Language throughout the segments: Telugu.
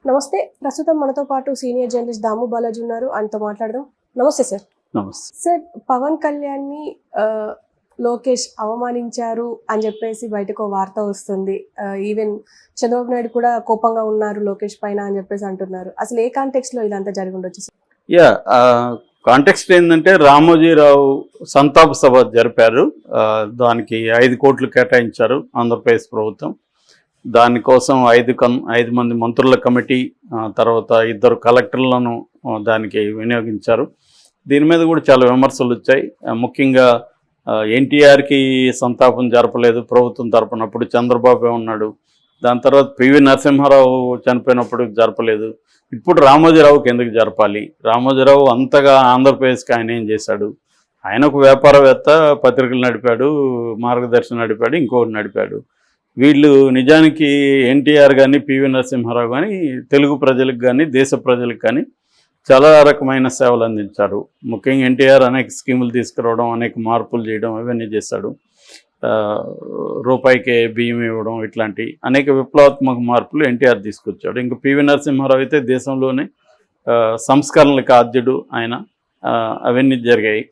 నమస్తే. ప్రస్తుతం మనతో పాటు సీనియర్ జర్నలిస్ట్ దాము బాలాజీ ఉన్నారు. ఆయనతో మాట్లాడదాం. నమస్తే సార్. నమస్తే సార్, పవన్ కళ్యాణ్ని లోకేష్ అవమానించారు అని చెప్పేసి బయటకు వార్త వస్తుంది. ఈవెన్ చంద్రబాబు నాయుడు కూడా కోపంగా ఉన్నారు లోకేష్ పైన అని చెప్పేసి అంటున్నారు. అసలు ఏ కాంటెక్స్ట్ లో ఇదంతా జరిగి ఉండొచ్చు సార్? కాంటెక్స్ట్ ఏంటంటే రామోజీరావు సంతాప సభ జరిపారు. దానికి 5 కోట్లు కేటాయించారు ఆంధ్రప్రదేశ్ ప్రభుత్వం. దానికోసం 5 మంది మంత్రుల కమిటీ, తర్వాత 2 కలెక్టర్లను దానికి వినియోగించారు. దీని మీద కూడా చాలా విమర్శలు వచ్చాయి. ముఖ్యంగా ఎన్టీఆర్కి సంతాపం జరపలేదు ప్రభుత్వం తరపున, అప్పుడు చంద్రబాబు ఉన్నాడు. దాని తర్వాత పివి నరసింహారావు చనిపోయినప్పుడు జరపలేదు. ఇప్పుడు రామోజీరావుకి ఎందుకు జరపాలి? రామోజీరావు అంతగా ఆంధ్రప్రదేశ్కి ఆయన ఏం చేశాడు? ఆయన ఒక వ్యాపారవేత్త, పత్రికలు నడిపాడు, మార్గదర్శనం నడిపాడు, ఇంకొకటి నడిపాడు. వీళ్ళు నిజానికి ఎన్టీఆర్ కానీ పివి నరసింహారావు కానీ తెలుగు ప్రజలకు కానీ దేశ ప్రజలకు కానీ చాలా రకమైన సేవలు అందించారు. ముఖ్యంగా ఎన్టీఆర్ అనేక స్కీములు తీసుకురావడం, అనేక మార్పులు చేయడం, ఇవన్నీ చేశాడు. రూపాయికే బియ్యం ఇవ్వడం, ఇట్లాంటి అనేక విప్లవాత్మక మార్పులు ఎన్టీఆర్ తీసుకొచ్చాడు. ఇంకా పివి నరసింహారావు అయితే దేశంలోనే సంస్కరణలకు ఆద్యుడు ఆయన. అవన్నీ జరిగాయి.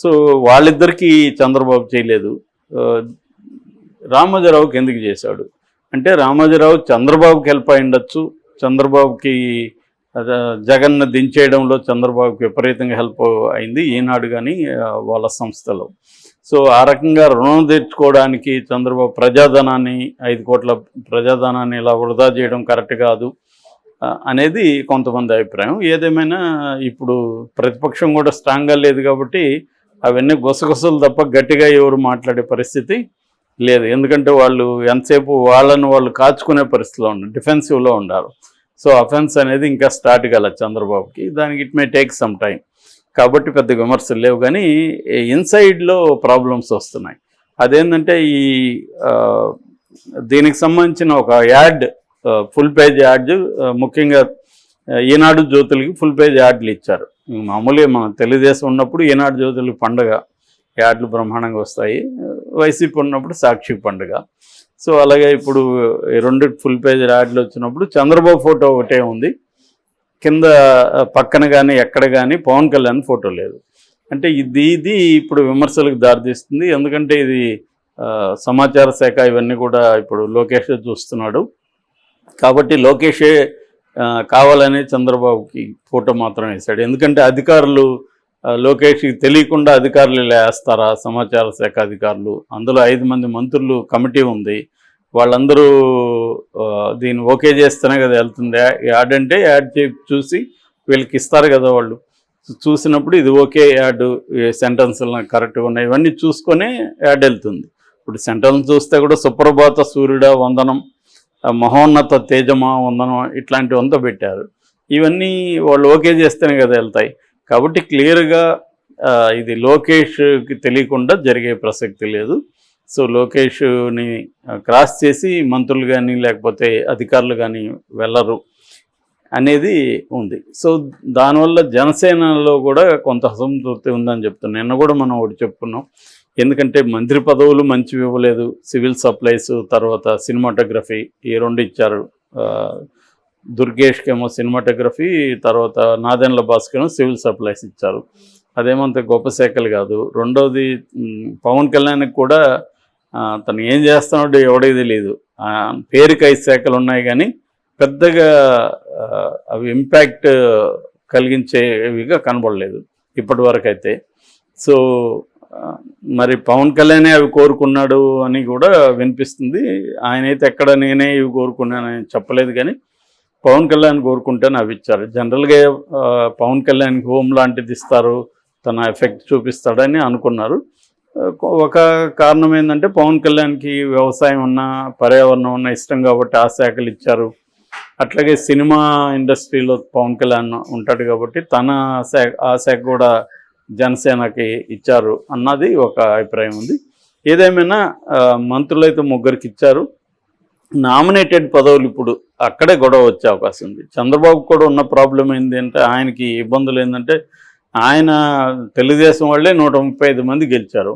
సో వాళ్ళిద్దరికీ చంద్రబాబు చేయలేదు. రామోజీరావుకి ఎందుకు చేశాడు అంటే, రామోజీరావు చంద్రబాబుకి హెల్ప్ అయి ఉండొచ్చు. చంద్రబాబుకి జగన్ను దించేయడంలో చంద్రబాబుకి విపరీతంగా హెల్ప్ అయింది ఈనాడు కానీ వాళ్ళ సంస్థలో. సో ఆ రకంగా రుణం తీర్చుకోవడానికి చంద్రబాబు ప్రజాధనాన్ని 5 కోట్ల ప్రజాధనాన్ని ఇలా వృధా చేయడం కరెక్ట్ కాదు అనేది కొంతమంది అభిప్రాయం. ఏదేమైనా ఇప్పుడు ప్రతిపక్షం కూడా స్ట్రాంగ్గా లేదు కాబట్టి అవన్నీ గుసగుసలు తప్ప గట్టిగా ఎవరు మాట్లాడే పరిస్థితి లేదు. ఎందుకంటే వాళ్ళు ఎంతసేపు వాళ్ళు కాచుకునే పరిస్థితిలో ఉన్నారు, డిఫెన్సివ్లో ఉండారు. సో అఫెన్స్ అనేది ఇంకా స్టార్ట్ కాలేదు చంద్రబాబుకి. దానికి it may take some time. కాబట్టి పెద్ద విమర్శలు లేవు, కానీ ఇన్సైడ్లో ప్రాబ్లమ్స్ వస్తున్నాయి. అదేంటంటే దీనికి సంబంధించిన ఒక యాడ్, ఫుల్ పేజ్ యాడ్, ముఖ్యంగా ఈనాడు జ్యోతులకి ఫుల్ పేజ్ యాడ్లు ఇచ్చారు. మామూలుగా మన తెలుగుదేశం ఉన్నప్పుడు ఈనాడు జ్యోతులకి పండుగ, యాడ్లు బ్రహ్మాండంగా వస్తాయి. వైసీపీ ఉన్నప్పుడు సాక్షి పండుగ. సో అలాగే ఇప్పుడు 2 ఫుల్ పేజ్ యాడ్లు వచ్చినప్పుడు చంద్రబాబు ఫోటో ఒకటే ఉంది, కింద పక్కన కానీ ఎక్కడ కానీ పవన్ కళ్యాణ్ ఫోటో లేదు. అంటే ఇది ఇప్పుడు విమర్శలకు దారితీస్తుంది. ఎందుకంటే ఇది సమాచార శాఖ ఇవన్నీ కూడా ఇప్పుడు లోకేష్ చూస్తున్నాడు కాబట్టి లోకేషే కావాలని చంద్రబాబుకి ఫోటో మాత్రం వేశాడు. ఎందుకంటే అధికారులు లోకేష్కి తెలియకుండా అధికారులు ఇలా వేస్తారా? సమాచార శాఖ అధికారులు, అందులో 5 మంది మంత్రులు కమిటీ ఉంది, వాళ్ళందరూ దీన్ని ఓకే చేస్తేనే కదా వెళ్తుంది. యాడ్ అంటే యాడ్ చూసి వీళ్ళకి ఇస్తారు కదా, వాళ్ళు చూసినప్పుడు ఇది ఓకే యాడ్, సెంటెన్స్లు కరెక్ట్గా ఉన్నాయి, ఇవన్నీ చూసుకొని యాడ్ వెళ్తుంది. ఇప్పుడు సెంటెన్స్ చూస్తే కూడా సుప్రభాత సూర్యుడ వందనం, మహోన్నత తేజమా వందనం, ఇట్లాంటివంతా పెట్టారు. ఇవన్నీ వాళ్ళు ఓకే చేస్తేనే కదా వెళ్తాయి. కాబట్టి క్లియర్గా ఇది లోకేష్కి తెలియకుండా జరిగే ప్రసక్తి లేదు. సో లోకేష్ని క్రాస్ చేసి మంత్రులు కానీ లేకపోతే అధికారులు కానీ వెళ్ళరు అనేది ఉంది. సో దానివల్ల జనసేనలో కూడా కొంత అసంతృప్తి ఉందని చెప్తున్నాను. నిన్న కూడా మనం ఒకటి చెప్పుకున్నాం. ఎందుకంటే మంత్రి పదవులు మంచివి ఇవ్వలేదు, సివిల్ సప్లైస్, తర్వాత సినిమాటోగ్రఫీ, ఈ 2 ఇచ్చారు. దుర్గేష్కి ఏమో సినిమాటోగ్రఫీ, తర్వాత నాదెండ్ల భాస్కర్ సివిల్ సప్లైస్ ఇచ్చారు. అదేమంత గొప్ప శాఖలు కాదు. రెండోది పవన్ కళ్యాణ్కి కూడా తను ఏం చేస్తున్నాడో ఎవడికి తెలియదు. పేరుకి 5 శాఖలు ఉన్నాయి కానీ పెద్దగా అవి ఇంపాక్ట్ కలిగించేవిగా కనబడలేదు ఇప్పటి వరకు అయితే. సో మరి పవన్ కళ్యాణే అవి కోరుకున్నాడు అని కూడా వినిపిస్తుంది. ఆయనైతే ఎక్కడ నేనే ఇవి కోరుకున్నానని చెప్పలేదు, కానీ పవన్ కళ్యాణ్ కోరుకుంటేనే అవి ఇచ్చారు. జనరల్గా పవన్ కళ్యాణ్కి హోమ్ లాంటిది ఇస్తారు, తన ఎఫెక్ట్ చూపిస్తాడని అనుకున్నారు. ఒక కారణం ఏంటంటే పవన్ కళ్యాణ్కి వ్యవసాయం ఉన్నా పర్యావరణం ఉన్నా ఇష్టం కాబట్టి ఆ శాఖలు ఇచ్చారు. అట్లాగే సినిమా ఇండస్ట్రీలో పవన్ కళ్యాణ్ ఉంటాడు కాబట్టి ఆ శాఖ కూడా జనసేనకి ఇచ్చారు అన్నది ఒక అభిప్రాయం ఉంది. ఏదేమైనా మంత్రులు అయితే 3కి ఇచ్చారు. నామినేటెడ్ పదవులు ఇప్పుడు అక్కడే గొడవ వచ్చే అవకాశం ఉంది. చంద్రబాబు కూడా ఉన్న ప్రాబ్లం ఏంటంటే, ఆయనకి ఇబ్బందులు ఏంటంటే, ఆయన తెలుగుదేశం వాళ్ళే 135 మంది గెలిచారు.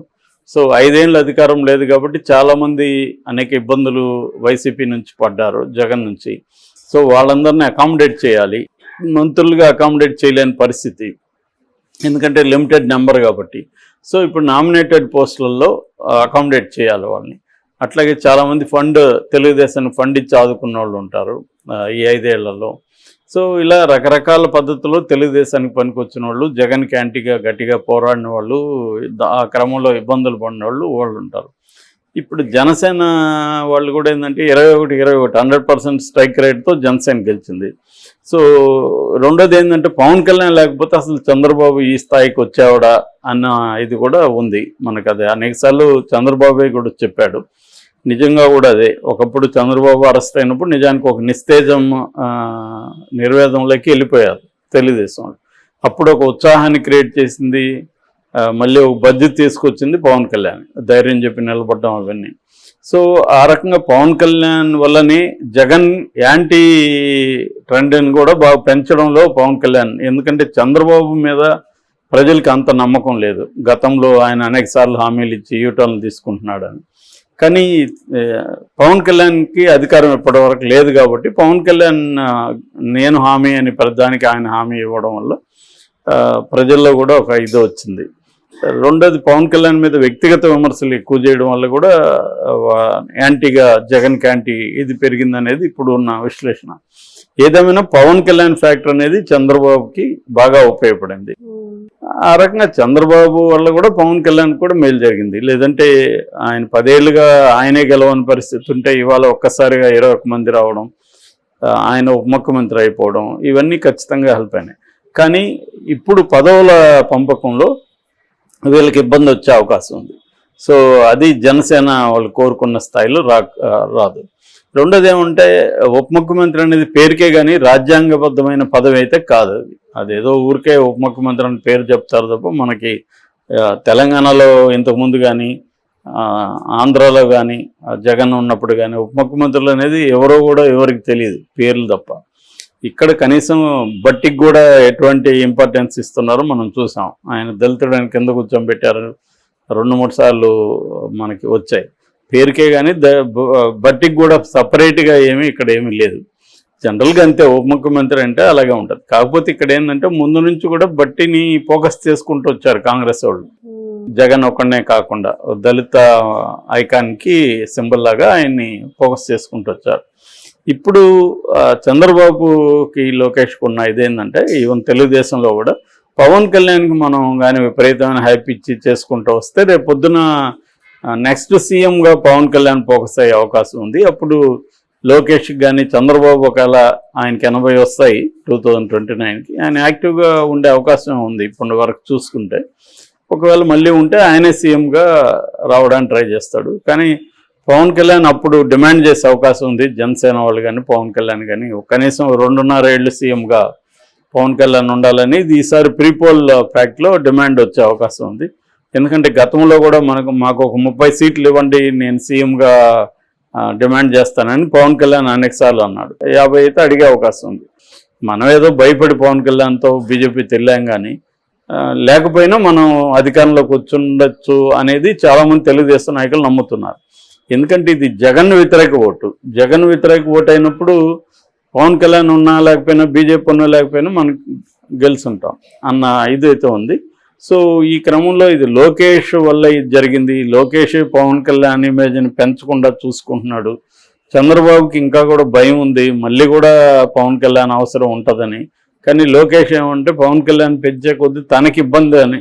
సో 5 ఏళ్ళు అధికారం లేదు కాబట్టి చాలామంది అనేక ఇబ్బందులు వైసీపీ నుంచి పడ్డారు, జగన్ నుంచి. సో వాళ్ళందరినీ అకామిడేట్ చేయాలి. మంత్రులుగా అకామిడేట్ చేయలేని పరిస్థితి, ఎందుకంటే లిమిటెడ్ నెంబర్ కాబట్టి. సో ఇప్పుడు నామినేటెడ్ పోస్టులలో అకామిడేట్ చేయాలి వాళ్ళని. అట్లాగే చాలామంది తెలుగుదేశానికి ఫండ్ ఇచ్చి ఆదుకున్న వాళ్ళు ఉంటారు ఈ 5 ఏళ్లలో. సో ఇలా రకరకాల పద్ధతుల్లో తెలుగుదేశానికి పనికొచ్చిన వాళ్ళు, జగన్కి యాంటీగా గట్టిగా పోరాడిన వాళ్ళు, ఆ క్రమంలో ఇబ్బందులు పడిన వాళ్ళు ఉంటారు. ఇప్పుడు జనసేన వాళ్ళు కూడా ఏంటంటే 21 100% స్ట్రైక్ రేట్తో జనసేన గెలిచింది. సో రెండోది ఏంటంటే పవన్ కళ్యాణ్ లేకపోతే అసలు చంద్రబాబు ఈ స్థాయికి వచ్చేవాడా అన్న ఇది కూడా ఉంది మనకు. అది అనేకసార్లు చంద్రబాబే కూడా చెప్పాడు. నిజంగా కూడా అదే. ఒకప్పుడు చంద్రబాబు అరెస్ట్ అయినప్పుడు నిజానికి ఒక నిస్తేజం నిర్వేదంలోకి వెళ్ళిపోయారు తెలుగుదేశం. అప్పుడు ఒక ఉత్సాహాన్ని క్రియేట్ చేసింది, మళ్ళీ ఒక బడ్జెట్ తీసుకొచ్చింది పవన్ కళ్యాణ్, ధైర్యం చెప్పి నిలబడ్డం అవన్నీ. సో ఆ రకంగా పవన్ కళ్యాణ్ వల్లనే జగన్ యాంటీ ట్రెండ్ని కూడా బాగా పెంచడంలో పవన్ కళ్యాణ్. ఎందుకంటే చంద్రబాబు మీద ప్రజలకి అంత నమ్మకం లేదు. గతంలో ఆయన అనేక సార్లు హామీలు ఇచ్చి యూటర్న్లు తీసుకుంటున్నాడని. కానీ పవన్ కళ్యాణ్కి అధికారం ఇప్పటివరకు లేదు కాబట్టి పవన్ కళ్యాణ్ నేను హామీ అని ప్రధానికి ఆయన హామీ ఇవ్వడం వల్ల ప్రజల్లో కూడా ఒక ఇది వచ్చింది. రెండోది పవన్ కళ్యాణ్ మీద వ్యక్తిగత విమర్శలు ఎక్కువ చేయడం వల్ల కూడా యాంటీగా జగన్కి యాంటీ ఇది పెరిగిందనేది ఇప్పుడు ఉన్న విశ్లేషణ. ఏదేమైనా పవన్ కళ్యాణ్ ఫ్యాక్టర్ అనేది చంద్రబాబుకి బాగా ఉపయోగపడింది. ఆ రకంగా చంద్రబాబు వల్ల కూడా పవన్ కళ్యాణ్ కూడా మేలు జరిగింది. లేదంటే ఆయన 10 ఏళ్ళుగా ఆయనే గెలవని పరిస్థితి ఉంటే ఇవాళ ఒక్కసారిగా 21 మంది రావడం, ఆయన ఉప ముఖ్యమంత్రి అయిపోవడం, ఇవన్నీ ఖచ్చితంగా హెల్ప్ అయినాయి. కానీ ఇప్పుడు పదవుల పంపకంలో వీళ్ళకి ఇబ్బంది వచ్చే అవకాశం ఉంది. సో అది జనసేన వాళ్ళు కోరుకున్న స్థాయిలో రాదు. రెండోది ఏమంటే ఉప ముఖ్యమంత్రి అనేది పేరుకే కానీ రాజ్యాంగబద్ధమైన పదవి అయితే కాదు. అదేదో ఊరికే ఉప ముఖ్యమంత్రి అని పేరు చెప్తారు తప్ప మనకి తెలంగాణలో ఇంతకుముందు కానీ ఆంధ్రాలో కానీ జగన్ ఉన్నప్పుడు కానీ ఉప ముఖ్యమంత్రులు అనేది ఎవరో కూడా ఎవరికి తెలియదు, పేర్లు తప్ప. ఇక్కడ కనీసం బట్టికి కూడా ఎటువంటి ఇంపార్టెన్స్ ఇస్తున్నారో మనం చూసాం. ఆయన దళితుడని కింద కూర్చోబెట్టారు, 2-3 సార్లు మనకి వచ్చాయి. పేరుకే కానీ బట్టికి కూడా సపరేట్గా ఇక్కడ ఏమీ లేదు. జనరల్గా అంతే, ఉప ముఖ్యమంత్రి అంటే అలాగే ఉంటుంది. కాకపోతే ఇక్కడ ఏంటంటే ముందు నుంచి కూడా బట్టిని ఫోకస్ చేసుకుంటూ వచ్చారు కాంగ్రెస్ వాళ్ళు. జగన్ ఒక్కడనే కాకుండా దళిత ఐకాన్కి సింబల్ లాగా ఆయన్ని ఫోకస్ చేసుకుంటూ వచ్చారు. ఇప్పుడు చంద్రబాబుకి లోకేష్కి ఉన్న ఇదేంటంటే ఈవెన్ తెలుగుదేశంలో కూడా పవన్ కళ్యాణ్కి మనం కానీ విపరీతమైన హైప్ ఇచ్చి చేసుకుంటూ వస్తే రేపు పొద్దున నెక్స్ట్ సీఎంగా పవన్ కళ్యాణ్ ఫోకస్ అయ్యే అవకాశం ఉంది. అప్పుడు లోకేష్కి కానీ చంద్రబాబు ఒకవేళ ఆయనకి 80 వస్తాయి 2029కి, ఆయన యాక్టివ్గా ఉండే అవకాశం ఉంది ఇప్పటి వరకు చూసుకుంటే. ఒకవేళ మళ్ళీ ఉంటే ఆయనే సీఎంగా రావడానికి ట్రై చేస్తాడు. కానీ పవన్ కళ్యాణ్ అప్పుడు డిమాండ్ చేసే అవకాశం ఉంది. జనసేన వాళ్ళు కానీ పవన్ కళ్యాణ్ కానీ కనీసం 2.5 ఏళ్ళు సీఎంగా పవన్ కళ్యాణ్ ఉండాలని ఈసారి ప్రీపోల్ ఫ్యాక్ట్లో డిమాండ్ వచ్చే అవకాశం ఉంది. ఎందుకంటే గతంలో కూడా మాకు ఒక 30 సీట్లు ఇవ్వండి, నేను సీఎంగా డిమాండ్ చేస్తానని పవన్ కళ్యాణ్ అనేక సార్లు అన్నాడు. 50 అయితే అడిగే అవకాశం ఉంది. మనం ఏదో భయపడి పవన్ కళ్యాణ్తో బీజేపీ తెల్లాం కానీ లేకపోయినా మనం అధికారంలోకి వచ్చుండొచ్చు అనేది చాలామంది తెలుగుదేశం నాయకులు నమ్ముతున్నారు. ఎందుకంటే ఇది జగన్ వ్యతిరేక ఓటు. జగన్ వ్యతిరేక ఓటు అయినప్పుడు పవన్ కళ్యాణ్ ఉన్నా లేకపోయినా బీజేపీ ఉన్నా లేకపోయినా మనం గెలుచుంటాం అన్న ఇదైతే ఉంది. సో ఈ క్రమంలో ఇది లోకేష్ వల్ల ఇది జరిగింది. లోకేష్ పవన్ కళ్యాణ్ ఇమేజ్ని పెంచకుండా చూసుకుంటున్నాడు. చంద్రబాబుకి ఇంకా కూడా భయం ఉంది, మళ్ళీ కూడా పవన్ కళ్యాణ్ అవసరం ఉంటుందని. కానీ లోకేష్ ఏమంటే పవన్ కళ్యాణ్ పెంచే కొద్దీ తనకి ఇబ్బంది అని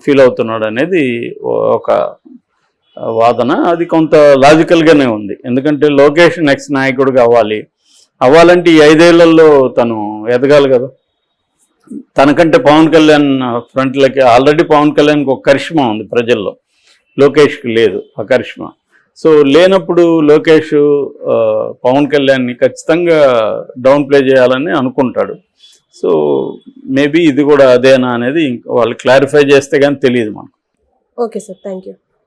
ఫీల్ అవుతున్నాడు అనేది ఒక వాదన. అది కొంత లాజికల్గానే ఉంది. ఎందుకంటే లోకేష్ నెక్స్ట్ నాయకుడిగా అవ్వాలంటే ఈ 5 ఏళ్లలో తను ఎదగాలి కదా. తనకంటే పవన్ కళ్యాణ్ ఫ్రంట్లకి ఆల్రెడీ పవన్ కళ్యాణ్కి ఒక కరిష్మా ఉంది ప్రజల్లో, లోకేష్కి లేదు ఆ కరిష్మా. సో లేనప్పుడు లోకేష్ పవన్ కళ్యాణ్ని ఖచ్చితంగా డౌన్ ప్లే చేయాలని అనుకుంటాడు. సో మేబీ ఇది కూడా అదేనా అనేది వాళ్ళు క్లారిఫై చేస్తే కానీ తెలియదు మనకు. Okay sir, thank you.